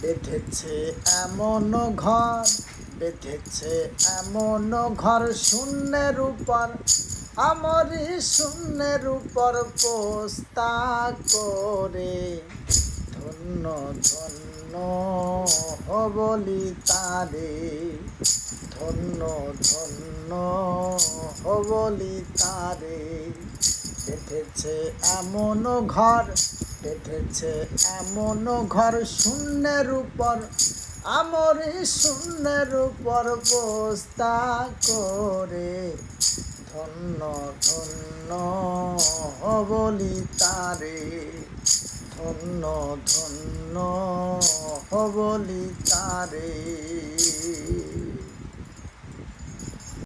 বেঁধেছে এমন ঘর, বেঁধেছে এমন ঘর শূন্যের উপর, আমারই শূন্যের উপর পোস্তা করে। ধন্য ধন্য বলি তারে, ধন্য ধন্য বলি তারে। বেঁধেছে এমন ঘর, বেঁধেছে এমন ঘর শূন্যের উপর, আমারই শূন্যের উপর পোস্তা করে। ধন্য ধন্য বলি তারে, ধন্য ধন্য বলি তারে।